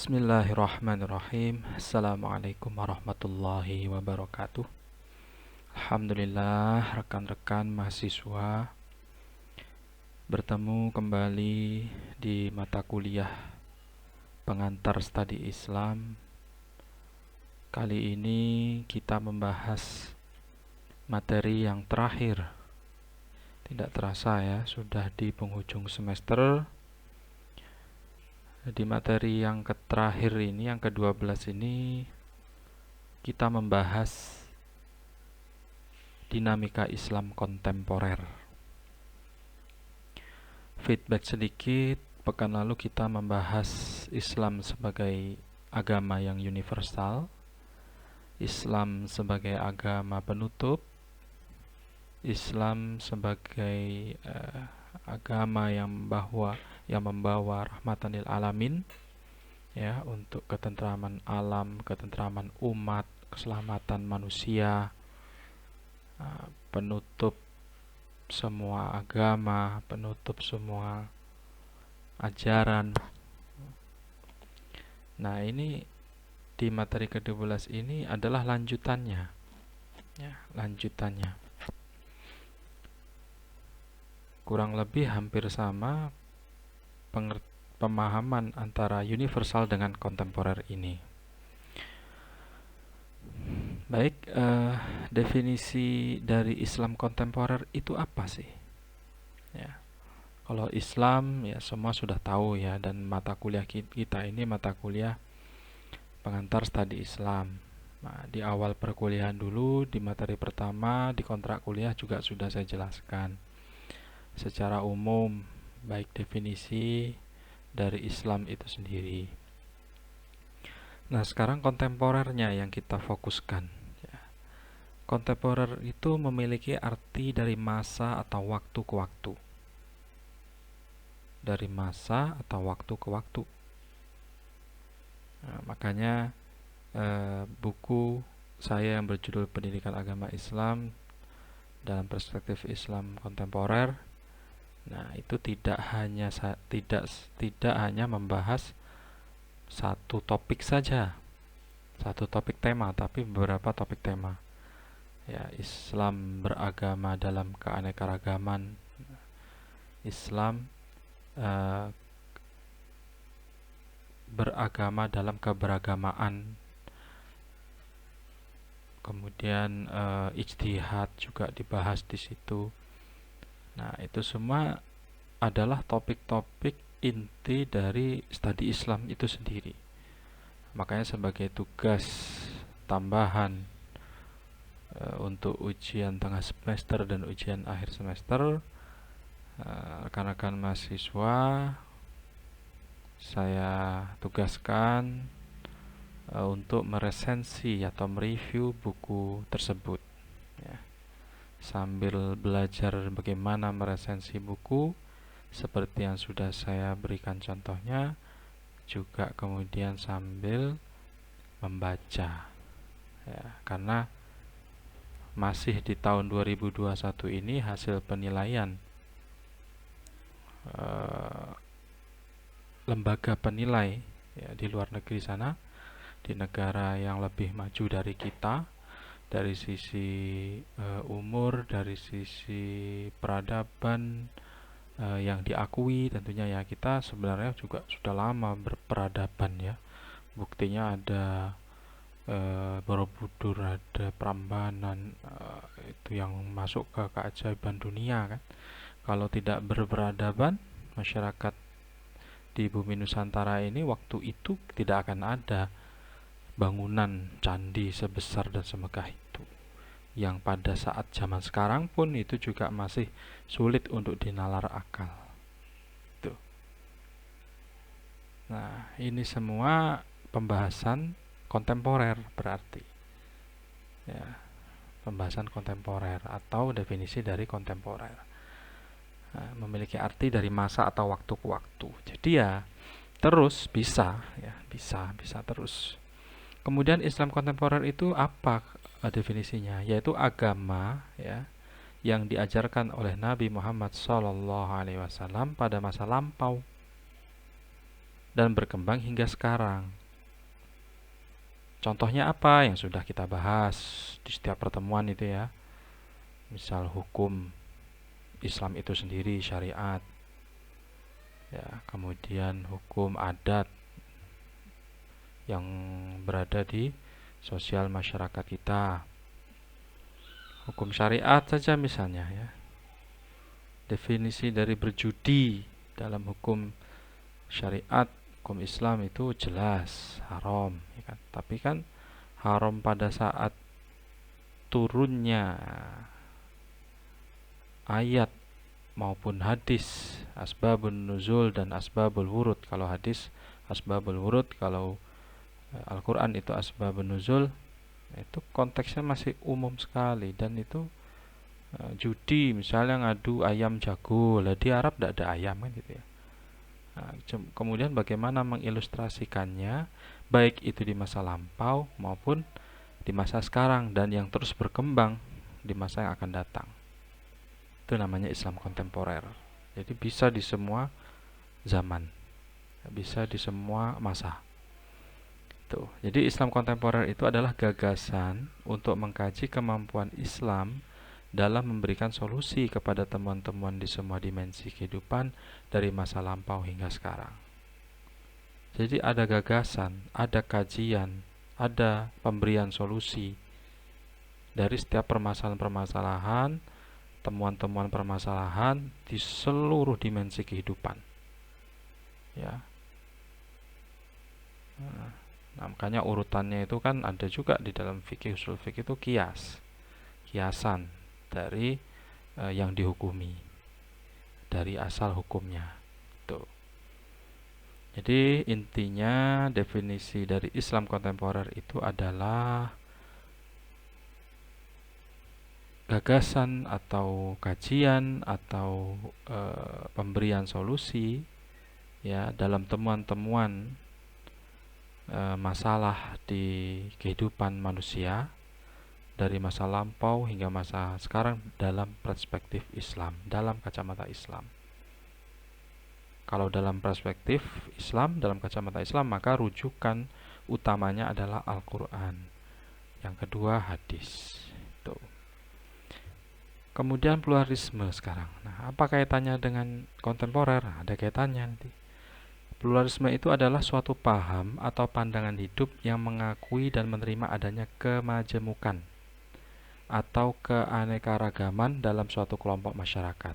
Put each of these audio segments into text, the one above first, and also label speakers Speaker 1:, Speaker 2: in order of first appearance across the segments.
Speaker 1: Bismillahirrahmanirrahim. Assalamualaikum warahmatullahi wabarakatuh. Alhamdulillah, rekan-rekan mahasiswa bertemu kembali di mata kuliah pengantar studi Islam. Kali ini kita membahas materi yang terakhir. Tidak terasa ya, sudah di penghujung semester. Di materi yang terakhir ini, yang ke-12 ini, kita membahas dinamika Islam kontemporer. Feedback sedikit, pekan lalu kita membahas Islam sebagai agama yang universal, Islam sebagai agama penutup, Islam sebagai agama yang membawa rahmatan lil alamin, ya, untuk ketentraman alam, ketentraman umat, keselamatan manusia, penutup semua agama, penutup semua ajaran. Nah, ini di materi ke-12 ini adalah lanjutannya, ya, lanjutannya. Kurang lebih hampir sama pemahaman antara universal dengan kontemporer ini. Baik, definisi dari Islam kontemporer itu apa sih? Ya, kalau Islam ya semua sudah tahu ya, dan mata kuliah kita ini mata kuliah pengantar studi Islam. Nah, di awal perkuliahan dulu, di materi pertama, di kontrak kuliah juga sudah saya jelaskan secara umum, baik definisi dari Islam itu sendiri. Nah, sekarang kontemporernya yang kita fokuskan. Kontemporer itu memiliki arti dari masa atau waktu ke waktu. Dari masa atau waktu ke waktu. Nah, makanya buku saya yang berjudul Pendidikan Agama Islam dalam Perspektif Islam Kontemporer, nah, itu tidak hanya membahas satu topik saja, satu topik tema, tapi beberapa topik tema. Ya, Islam beragama dalam keanekaragaman, Islam beragama dalam keberagamaan, kemudian ijtihad juga dibahas di situ. Nah, itu semua adalah topik-topik inti dari studi Islam itu sendiri. Makanya sebagai tugas tambahan untuk ujian tengah semester dan ujian akhir semester, rekan-rekan mahasiswa saya tugaskan untuk meresensi atau mereview buku tersebut, ya. Sambil belajar bagaimana meresensi buku, seperti yang sudah saya berikan contohnya, juga kemudian sambil membaca, ya, karena masih di tahun 2021 ini hasil penilaian lembaga penilai, ya, di luar negeri sana, di negara yang lebih maju dari kita, dari sisi umur, dari sisi peradaban yang diakui tentunya, ya, kita sebenarnya juga sudah lama berperadaban, ya. Buktinya ada Borobudur, ada Prambanan, itu yang masuk ke keajaiban dunia, kan. Kalau tidak berperadaban, masyarakat di bumi Nusantara ini waktu itu tidak akan ada bangunan candi sebesar dan semegah itu, yang pada saat zaman sekarang pun itu juga masih sulit untuk dinalar akal. Tuh. Nah, ini semua pembahasan kontemporer berarti, ya, pembahasan kontemporer atau definisi dari kontemporer. Nah, memiliki arti dari masa atau waktu ke waktu. Jadi ya terus bisa, ya, bisa terus. Kemudian Islam kontemporer itu apa definisinya? Yaitu agama, ya, yang diajarkan oleh Nabi Muhammad SAW pada masa lampau dan berkembang hingga sekarang. Contohnya apa yang sudah kita bahas di setiap pertemuan itu ya. Misal hukum Islam itu sendiri, syariat, ya, kemudian hukum adat yang berada di sosial masyarakat kita. Hukum syariat saja misalnya ya. Definisi dari berjudi dalam hukum syariat, hukum Islam itu jelas haram, ya kan? Tapi kan haram pada saat turunnya ayat maupun hadis, asbabun nuzul dan asbabul wurud. Kalau hadis asbabul wurud, kalau Al-Quran itu asbabun nuzul, itu konteksnya masih umum sekali. Dan itu judi, misalnya ngadu ayam jago, lah di Arab tidak ada ayam kan gitu ya. Nah, kemudian bagaimana mengilustrasikannya, baik itu di masa lampau maupun di masa sekarang, dan yang terus berkembang di masa yang akan datang. Itu namanya Islam kontemporer. Jadi bisa di semua zaman, bisa di semua masa. Tuh. Jadi Islam kontemporer itu adalah gagasan untuk mengkaji kemampuan Islam dalam memberikan solusi kepada temuan-temuan di semua dimensi kehidupan dari masa lampau hingga sekarang. Jadi ada gagasan, ada kajian, ada pemberian solusi dari setiap permasalahan-permasalahan, temuan-temuan permasalahan di seluruh dimensi kehidupan. Ya. Nah, makanya urutannya itu kan ada juga di dalam fikih, usul fikih itu kiasan dari yang dihukumi, dari asal hukumnya. Tuh. Jadi intinya definisi dari Islam kontemporer itu adalah gagasan atau kajian atau pemberian solusi ya dalam temuan-temuan masalah di kehidupan manusia dari masa lampau hingga masa sekarang dalam perspektif Islam, dalam kacamata Islam. Kalau dalam perspektif Islam, dalam kacamata Islam, maka rujukan utamanya adalah Al-Quran. Yang kedua hadis. Tuh. Kemudian pluralisme sekarang. Nah, apa kaitannya dengan kontemporer? Nah, ada kaitannya nanti. Pluralisme itu adalah suatu paham atau pandangan hidup yang mengakui dan menerima adanya kemajemukan atau keanekaragaman dalam suatu kelompok masyarakat.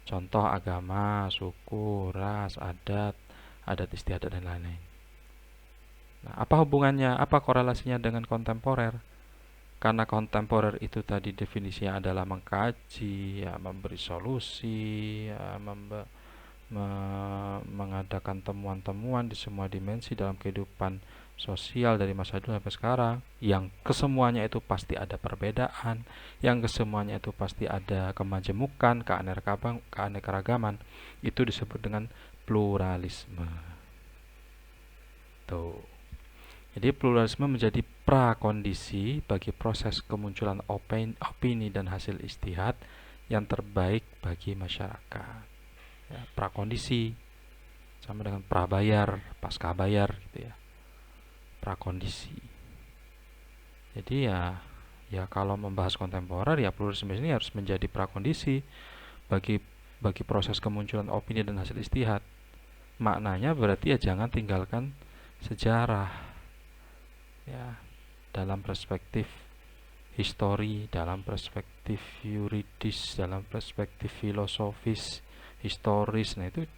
Speaker 1: Contoh agama, suku, ras, adat istiadat dan lain-lain. Nah, apa hubungannya, apa korelasinya dengan kontemporer? Karena kontemporer itu tadi definisinya adalah mengkaji, ya, memberi solusi, ya, mengadakan temuan-temuan di semua dimensi dalam kehidupan sosial dari masa dulu sampai sekarang, yang kesemuanya itu pasti ada perbedaan, yang kesemuanya itu pasti ada kemajemukan, keanekaragaman, itu disebut dengan pluralisme. Tuh. Jadi pluralisme menjadi prakondisi bagi proses kemunculan opini dan hasil ijtihad yang terbaik bagi masyarakat. Ya, prakondisi sama dengan prabayar, pasca bayar gitu ya. Prakondisi. Jadi ya kalau membahas kontemporer ya pluralisme ini harus menjadi prakondisi bagi proses kemunculan opini dan hasil ijtihad. Maknanya berarti ya jangan tinggalkan sejarah ya dalam perspektif histori, dalam perspektif yuridis, dalam perspektif filosofis, historis. Nah, itu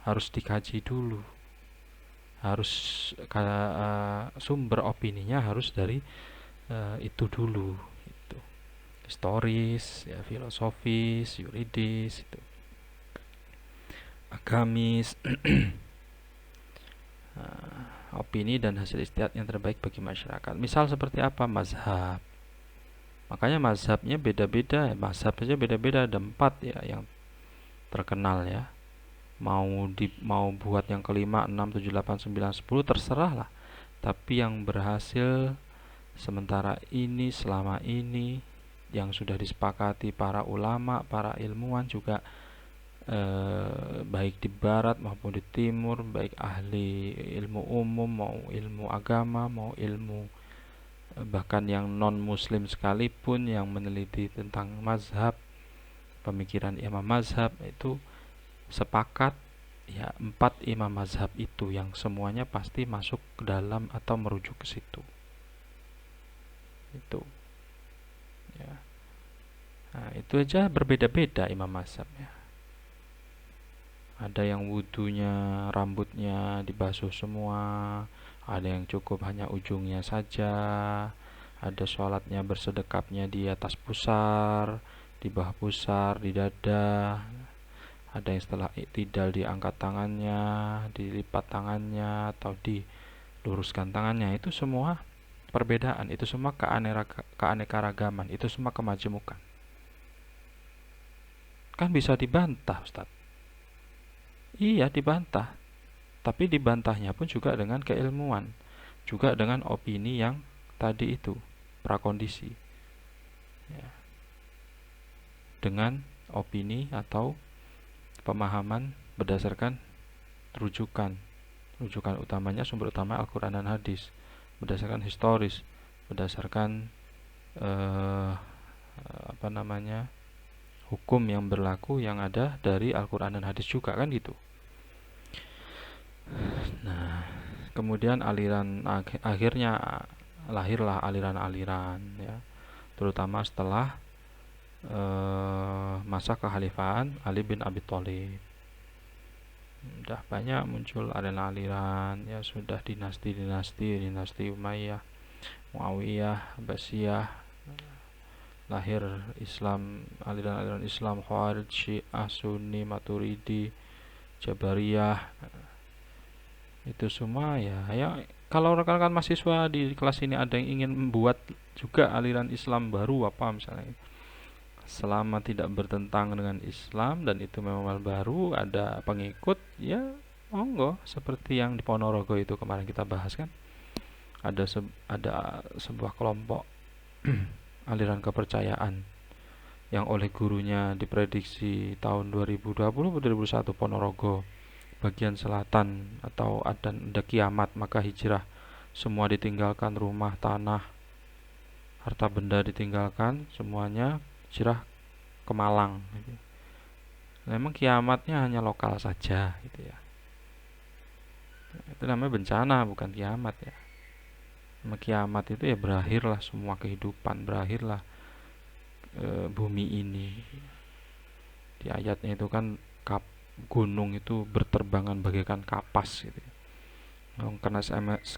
Speaker 1: harus dikaji dulu. Harus sumber opininya harus dari itu dulu, itu historis, ya, filosofis, yuridis, itu agamis, opini dan hasil ijtihad yang terbaik bagi masyarakat. Misal seperti apa? Mazhab. Makanya mazhabnya beda-beda, mazhab saja beda-beda, ada 4 ya yang terkenal ya. Mau buat yang kelima, 6, 7, 8, 9, 10 terserah lah. Tapi yang berhasil sementara ini, selama ini, yang sudah disepakati para ulama, para ilmuwan juga baik di barat maupun di timur, baik ahli ilmu umum mau ilmu agama mau ilmu bahkan yang non muslim sekalipun yang meneliti tentang mazhab, pemikiran imam mazhab itu sepakat ya, 4 imam mazhab itu yang semuanya pasti masuk ke dalam atau merujuk ke situ. Itu ya. Nah, itu aja berbeda-beda imam mazhab ya. Ada yang wudunya rambutnya dibasuh semua, ada yang cukup hanya ujungnya saja, ada sholatnya bersedekapnya di atas pusar, di bawah pusar, di dada, ada yang setelah iktidal diangkat tangannya, dilipat tangannya, atau diluruskan tangannya. Itu semua perbedaan, itu semua keanekaragaman, itu semua kemajemukan. Kan bisa dibantah, Ustaz. Iya, dibantah. Tapi dibantahnya pun juga dengan keilmuan, juga dengan opini yang tadi itu, prakondisi. Ya. Dengan opini atau pemahaman berdasarkan rujukan. Rujukan utamanya, sumber utama Al-Quran dan Hadis, berdasarkan historis, berdasarkan hukum yang berlaku yang ada dari Al-Quran dan Hadis juga, kan gitu. Nah, kemudian akhirnya lahirlah aliran-aliran ya, terutama setelah masa kekhalifahan Ali bin Abi Thalib. Sudah banyak muncul aliran-aliran ya, sudah dinasti Umayyah, Muawiyah, Abbasiyah, lahir Islam, aliran-aliran Islam Khawarij, Syiah, Sunni, Maturidi, Jabariyah. Itu semua ya kalau rekan-rekan mahasiswa di kelas ini ada yang ingin membuat juga aliran Islam baru apa misalnya, selama tidak bertentangan dengan Islam dan itu memang baru, ada pengikut, ya monggo. Seperti yang di Ponorogo itu kemarin kita bahas kan, ada sebuah kelompok aliran kepercayaan yang oleh gurunya diprediksi tahun 2020-2021 Ponorogo bagian selatan atau ada kiamat, maka hijrah, semua ditinggalkan, rumah, tanah, harta benda ditinggalkan, semuanya hijrah ke Malang gitu. Memang kiamatnya hanya lokal saja gitu ya. Itu namanya bencana, bukan kiamat ya. Nama kiamat itu ya berakhirlah semua kehidupan, berakhirlah bumi ini. Di ayatnya itu kan gunung itu berterbangan bagaikan kapas gitu.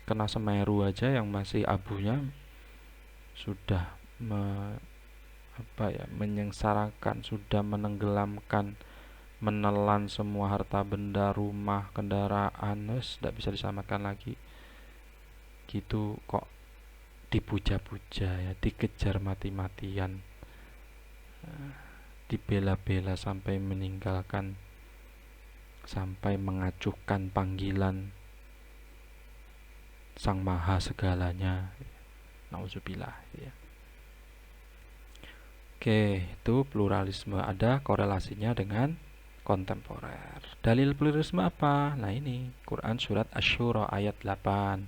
Speaker 1: Kena Semeru aja yang masih abunya sudah menyengsarakan, sudah menenggelamkan, menelan semua harta benda, rumah, kendaraan, tidak bisa diselamatkan lagi. Gitu kok dipuja-puja ya, dikejar mati-matian, dibela-bela sampai meninggalkan, sampai mengacuhkan panggilan Sang Maha segalanya. Nauzubillah ya. Oke, itu pluralisme, ada korelasinya dengan kontemporer. Dalil pluralisme apa? Nah ini, Quran surat Asy-Syura ayat 8.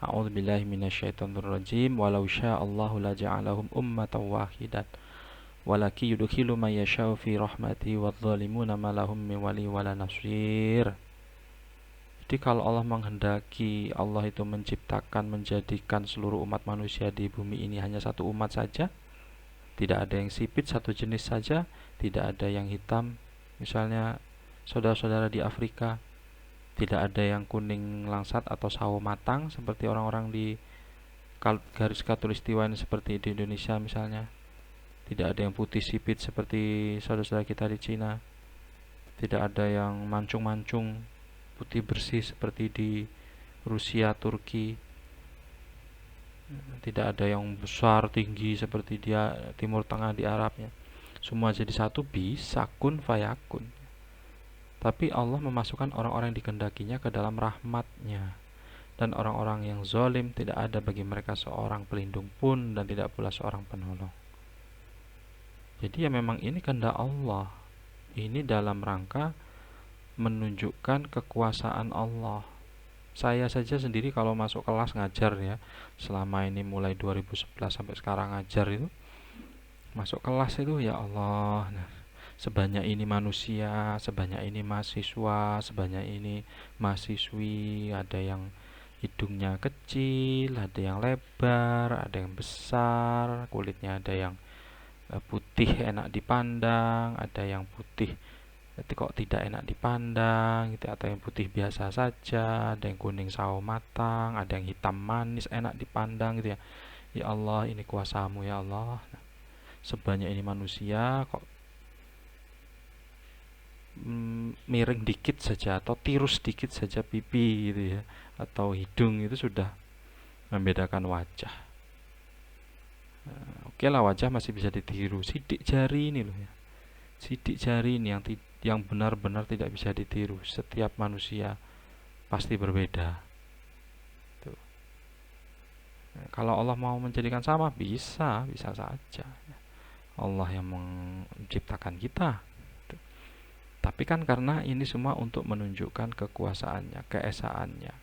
Speaker 1: A'udzubillahi minasyaitonirrajim. Walau sya'allahu laja'alahum ummatan wahidat. Walaki yudkhilu may yasha'u fi rahmatihi wadh-dhalimuna ma lahum min wali wala nasir. Jadi kalau Allah menghendaki, Allah itu menciptakan, menjadikan seluruh umat manusia di bumi ini hanya satu umat saja, tidak ada yang sipit, satu jenis saja, tidak ada yang hitam, misalnya saudara-saudara di Afrika, tidak ada yang kuning langsat atau sawo matang seperti orang-orang di garis khatulistiwa ini seperti di Indonesia misalnya, tidak ada yang putih sipit seperti saudara-saudara kita di Cina, tidak ada yang mancung-mancung putih bersih seperti di Rusia, Turki, tidak ada yang besar tinggi seperti dia Timur Tengah di Arabnya. Semua jadi satu, bisa kun fayakun. Tapi Allah memasukkan orang-orang yang dikendakinya ke dalam rahmatnya, dan orang-orang yang zalim tidak ada bagi mereka seorang pelindung pun dan tidak pula seorang penolong. Jadi ya memang ini kehendak Allah. ini dalam rangka menunjukkan kekuasaan Allah. Saya saja sendiri kalau masuk kelas ngajar ya, selama ini mulai 2011 sampai sekarang ngajar itu, masuk kelas itu ya Allah, nah, sebanyak ini manusia, sebanyak ini mahasiswa, sebanyak ini mahasiswi, ada yang hidungnya kecil, ada yang lebar, ada yang besar, kulitnya ada yang putih enak dipandang, ada yang putih kok tidak enak dipandang gitu, atau yang putih biasa saja, ada yang kuning sawo matang, ada yang hitam manis enak dipandang gitu ya. Ya Allah, ini kuasamu ya Allah. Sebanyak ini manusia kok miring dikit saja atau tirus dikit saja pipi gitu ya, atau hidung, itu sudah membedakan wajah. Oke lah, wajah masih bisa ditiru, sidik jari ini loh ya, sidik jari ini yang benar-benar tidak bisa ditiru. Setiap manusia pasti berbeda. Tuh. Nah, kalau Allah mau menjadikan sama, bisa saja. Allah yang menciptakan kita. Tuh. Tapi kan karena ini semua untuk menunjukkan kekuasaannya, keesaannya,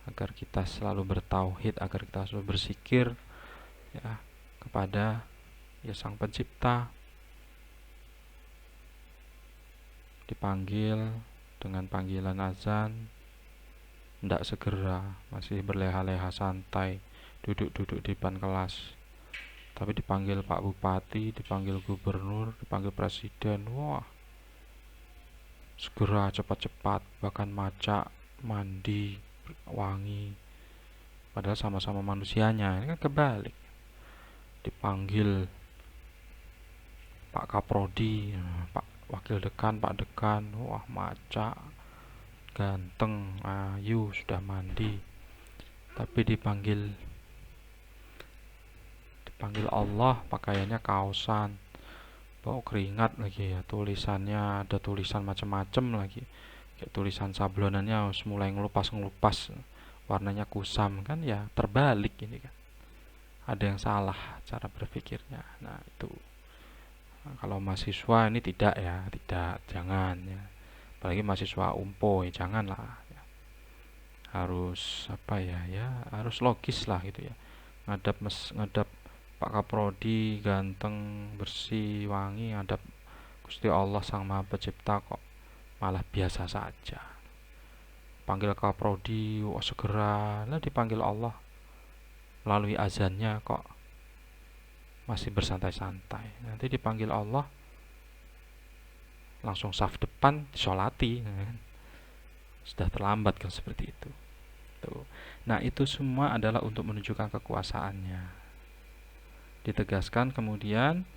Speaker 1: agar kita selalu bertauhid, agar kita selalu berzikir ya kepada ya Sang Pencipta. Dipanggil dengan panggilan azan, tidak segera, masih berleha-leha santai, duduk-duduk di depan kelas. Tapi dipanggil Pak Bupati, dipanggil Gubernur, dipanggil Presiden, wah, segera cepat-cepat, bahkan macak, mandi, wangi. Padahal sama-sama manusianya, ini kan kebalik. Dipanggil Pak Kaprodi, Pak Wakil Dekan, Pak Dekan, wah macak, ganteng, ayu, sudah mandi. Tapi dipanggil Allah, pakaiannya kaosan, bawa keringat lagi ya, tulisannya ada tulisan macam-macam lagi, kayak tulisan sablonannya harus mulai ngelupas, warnanya kusam, kan ya terbalik ini kan. Ada yang salah cara berpikirnya. Nah itu, nah, kalau mahasiswa ini tidak ya, tidak, jangan ya, apalagi mahasiswa umpo ya janganlah ya. Harus apa ya, harus logis lah gitu ya, ngadap Pak Kaprodi ganteng, bersih, wangi, ngadap Gusti Allah Sang Maha Pencipta kok malah biasa saja. Panggil Kaprodi, wah segera, lah dipanggil Allah melalui azannya kok masih bersantai-santai. Nanti dipanggil Allah langsung saf depan disolati, sudah terlambat kan seperti itu. Tuh. Nah itu semua adalah untuk menunjukkan kekuasaannya. Ditegaskan kemudian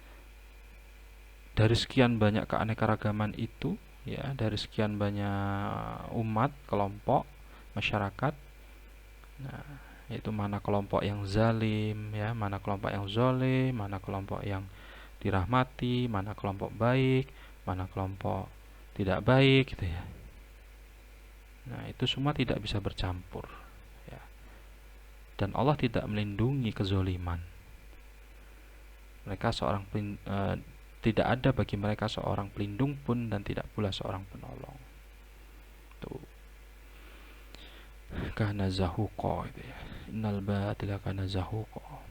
Speaker 1: dari sekian banyak keanekaragaman itu ya, dari sekian banyak umat, kelompok, masyarakat, nah yaitu mana kelompok yang zalim ya, mana kelompok yang zolim, mana kelompok yang dirahmati, mana kelompok baik, mana kelompok tidak baik gitu ya. Nah itu semua tidak bisa bercampur ya. Dan Allah tidak melindungi kezoliman. Mereka tidak ada bagi mereka seorang pelindung pun dan tidak pula seorang penolong. Tuh. Kana zahuqa itu ya. Innal batila kana zahuqa.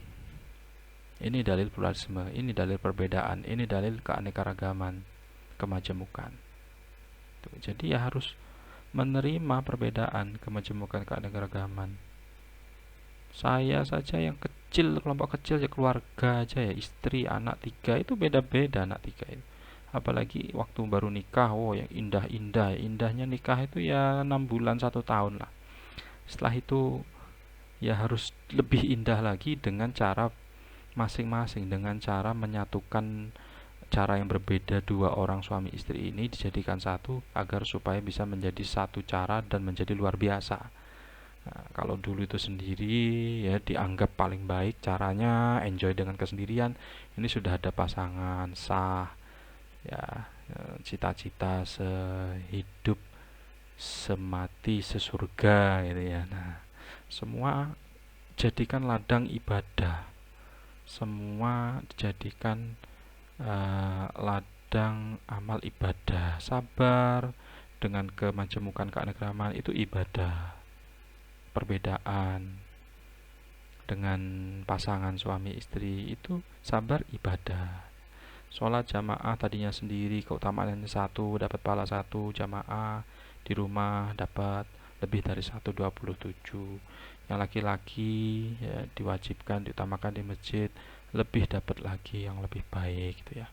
Speaker 1: Ini dalil pluralisme, ini dalil perbedaan, ini dalil keanekaragaman, kemajemukan. Tuh. Jadi ya harus menerima perbedaan, kemajemukan, keanekaragaman. Saya saja yang kecil, kelompok kecil ya, keluarga aja ya, istri, anak 3 itu beda-beda, anak 3 itu. Apalagi waktu baru nikah, yang indah-indah, indahnya nikah itu ya 6 bulan 1 tahun lah. Setelah itu ya harus lebih indah lagi dengan cara masing-masing, dengan cara menyatukan cara yang berbeda dua orang suami istri ini dijadikan satu agar supaya bisa menjadi satu cara dan menjadi luar biasa. Nah, kalau dulu itu sendiri ya dianggap paling baik caranya, enjoy dengan kesendirian. Ini sudah ada pasangan sah ya, cita-cita sehidup semati sesurga gitu ya. Nah, semua jadikan ladang ibadah, semua dijadikan ladang sedang amal ibadah. Sabar dengan kemajemukan keanekaragaman itu ibadah. Perbedaan dengan pasangan suami istri itu sabar ibadah. Sholat jamaah tadinya sendiri keutamaannya satu, dapat pahala satu, jamaah di rumah dapat lebih dari 127. Yang laki-laki ya, diwajibkan diutamakan di masjid, lebih dapat lagi yang lebih baik gitu ya.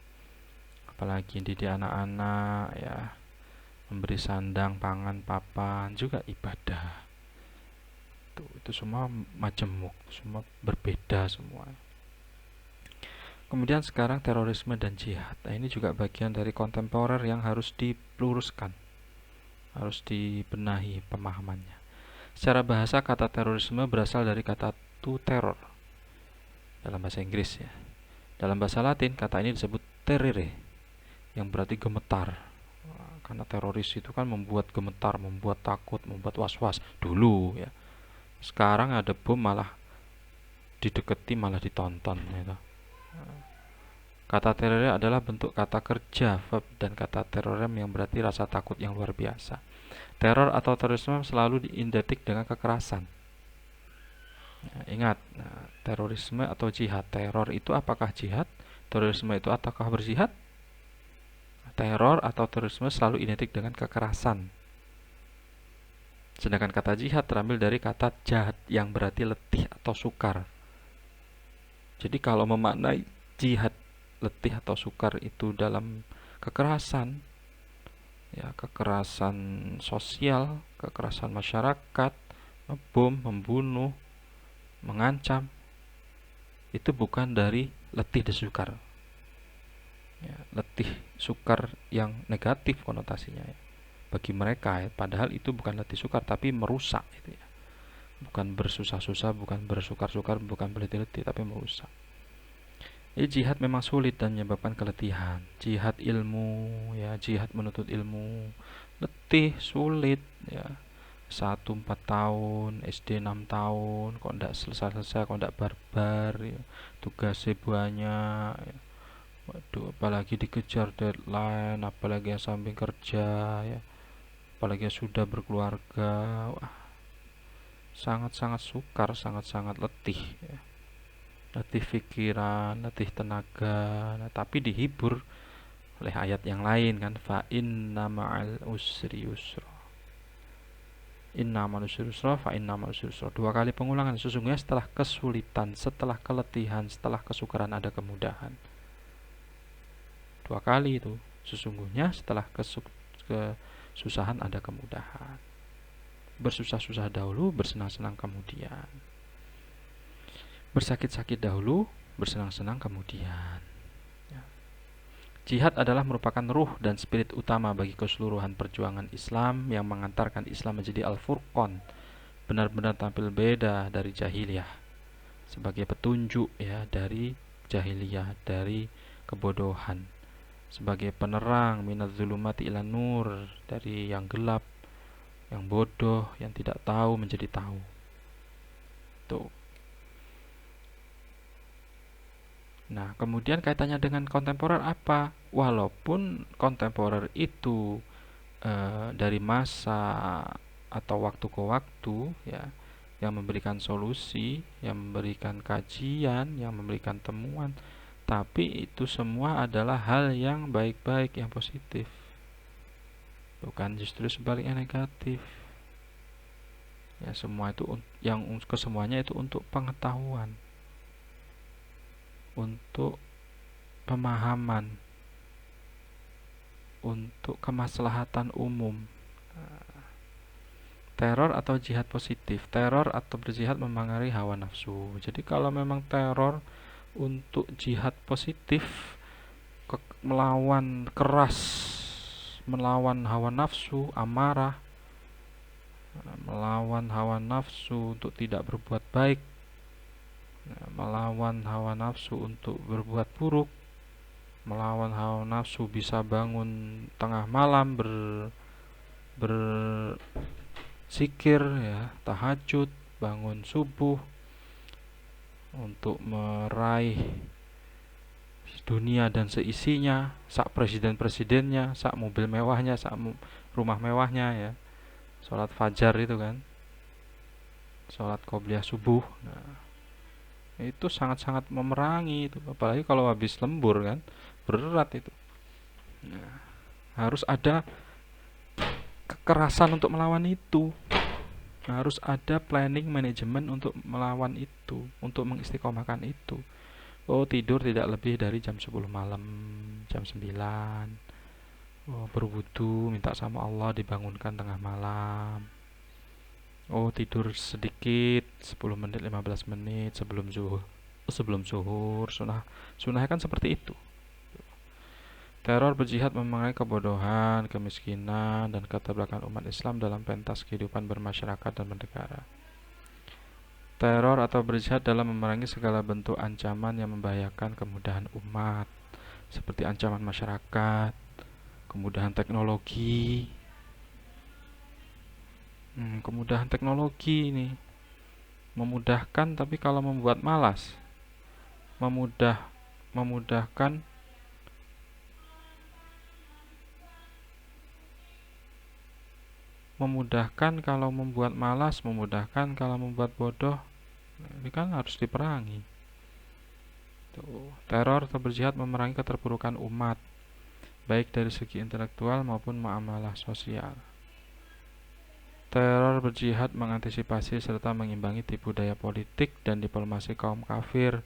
Speaker 1: Apalagi didik anak-anak ya, memberi sandang, pangan, papan juga ibadah. Itu semua majemuk, semua berbeda semua. Kemudian sekarang terorisme dan jihad. Nah, ini juga bagian dari kontemporer yang harus diluruskan, harus dibenahi pemahamannya. Secara bahasa kata terorisme berasal dari kata to terror dalam bahasa Inggris ya. Dalam bahasa Latin kata ini disebut terere yang berarti gemetar. Karena teroris itu kan membuat gemetar, membuat takut, membuat was-was dulu ya. Sekarang ada bom malah dideketi, malah ditonton gitu. Kata terere adalah bentuk kata kerja, verb, dan kata terorem yang berarti rasa takut yang luar biasa. Teror atau terorisme selalu diidentik dengan kekerasan. Ingat, terorisme atau jihad. Teror itu apakah jihad? Terorisme itu apakah berjihad? Teror atau terorisme selalu identik dengan kekerasan. Sedangkan kata jihad terambil dari kata jahad yang berarti letih atau sukar. Jadi kalau memaknai jihad letih atau sukar itu dalam kekerasan, ya kekerasan sosial, kekerasan masyarakat, bom, membunuh, mengancam, itu bukan dari letih dan sukar. Ya, letih sukar yang negatif konotasinya ya. Bagi mereka ya, padahal itu bukan letih sukar tapi merusak gitu ya. Bukan bersusah-susah, bukan bersukar-sukar, bukan berletih-letih tapi merusak. Jadi jihad memang sulit dan menyebabkan keletihan. Jihad ilmu, ya jihad menuntut ilmu, letih, sulit, ya. 1 4 tahun, SD 6 tahun, kok ndak selesai-selesai, kok ndak barbar, ya. Tugasnya banyak, ya. Waduh, apalagi dikejar deadline, apalagi yang samping kerja, ya. Apalagi yang sudah berkeluarga, wah, sangat-sangat sukar, sangat-sangat letih, ya. Letih pikiran, letih tenaga, nah, tapi dihibur oleh ayat yang lain kan, fa inna ma'al usri yusra, inna ma'al usri yusra, fa inna ma'al usri yusra. 2 kali pengulangan, sesungguhnya setelah kesulitan, setelah keletihan, setelah kesukaran ada kemudahan. 2 kali itu, sesungguhnya setelah kesusahan ada kemudahan. Bersusah-susah dahulu, bersenang-senang kemudian. Bersakit-sakit dahulu, bersenang-senang kemudian. Ya. Jihad adalah merupakan ruh dan spirit utama bagi keseluruhan perjuangan Islam yang mengantarkan Islam menjadi Al-Furqan, benar-benar tampil beda dari jahiliyah, sebagai petunjuk ya dari jahiliyah, dari kebodohan, sebagai penerang minaz zulumati ilan nur, dari yang gelap, yang bodoh, yang tidak tahu menjadi tahu. Tuh. Nah, kemudian kaitannya dengan kontemporer apa? Walaupun kontemporer itu dari masa atau waktu ke waktu ya, yang memberikan solusi, yang memberikan kajian, yang memberikan temuan, tapi itu semua adalah hal yang baik-baik, yang positif. Bukan justru sebaliknya negatif. Ya, semua itu yang kesemuanya itu untuk pengetahuan, untuk pemahaman, untuk kemaslahatan umum. Teror atau jihad positif. Teror atau berjihad memengaruhi hawa nafsu. Jadi kalau memang teror untuk jihad positif, melawan keras, melawan hawa nafsu, amarah, melawan hawa nafsu untuk tidak berbuat baik, melawan hawa nafsu untuk berbuat buruk, melawan hawa nafsu bisa bangun tengah malam berzikir ya, tahajud, bangun subuh untuk meraih dunia dan seisinya, sak presiden-presidennya, sak mobil mewahnya, sak rumah mewahnya ya. Sholat fajar itu kan, sholat qobliyah subuh. Nah, itu sangat-sangat memerangi itu, apalagi kalau habis lembur kan, berat itu. Nah, harus ada kekerasan untuk melawan itu. Harus ada planning manajemen untuk melawan itu, untuk mengistiqomahkan itu. Oh, tidur tidak lebih dari jam 10 malam, jam 9. Oh, berwudu, minta sama Allah dibangunkan tengah malam. Oh, tidur sedikit, 10 menit, 15 menit sebelum zuhur. Sebelum zuhur, sunnah kan seperti itu. Teror berjihad memengaruhi kebodohan, kemiskinan, dan keterbelakangan umat Islam dalam pentas kehidupan bermasyarakat dan bernegara. Teror atau berjihad dalam memerangi segala bentuk ancaman yang membahayakan kemudahan umat, seperti ancaman masyarakat, kemudahan teknologi. Kemudahan teknologi ini memudahkan, tapi kalau membuat malas. Memudahkan kalau membuat malas, memudahkan kalau membuat bodoh. Ini kan harus diperangi. Tuh. Teror atau berjihad memerangi keterpurukan umat, baik dari segi intelektual maupun muamalah sosial. Teror berjihad mengantisipasi serta mengimbangi tipu daya politik dan diplomasi kaum kafir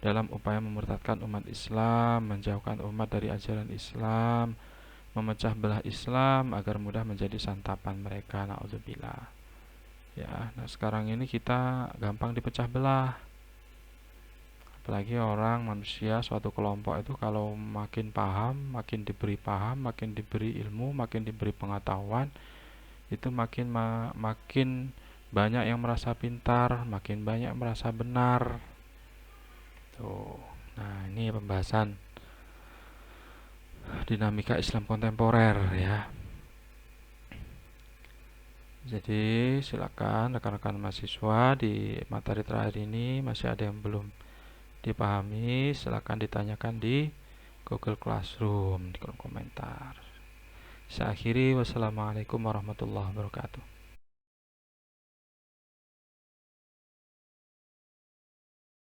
Speaker 1: dalam upaya memurtadkan umat Islam, menjauhkan umat dari ajaran Islam, memecah belah Islam agar mudah menjadi santapan mereka. Na'udzubillah. Ya, nah sekarang ini kita gampang dipecah belah. Apalagi orang, manusia, suatu kelompok itu kalau makin paham, makin diberi ilmu, makin diberi pengetahuan, itu makin banyak yang merasa pintar, makin banyak merasa benar. Tuh. Nah, ini pembahasan dinamika Islam kontemporer ya. Jadi silakan rekan-rekan mahasiswa di materi terakhir ini masih ada yang belum dipahami, silakan ditanyakan di Google Classroom di kolom komentar. Saya akhiri, wassalamualaikum warahmatullahi wabarakatuh.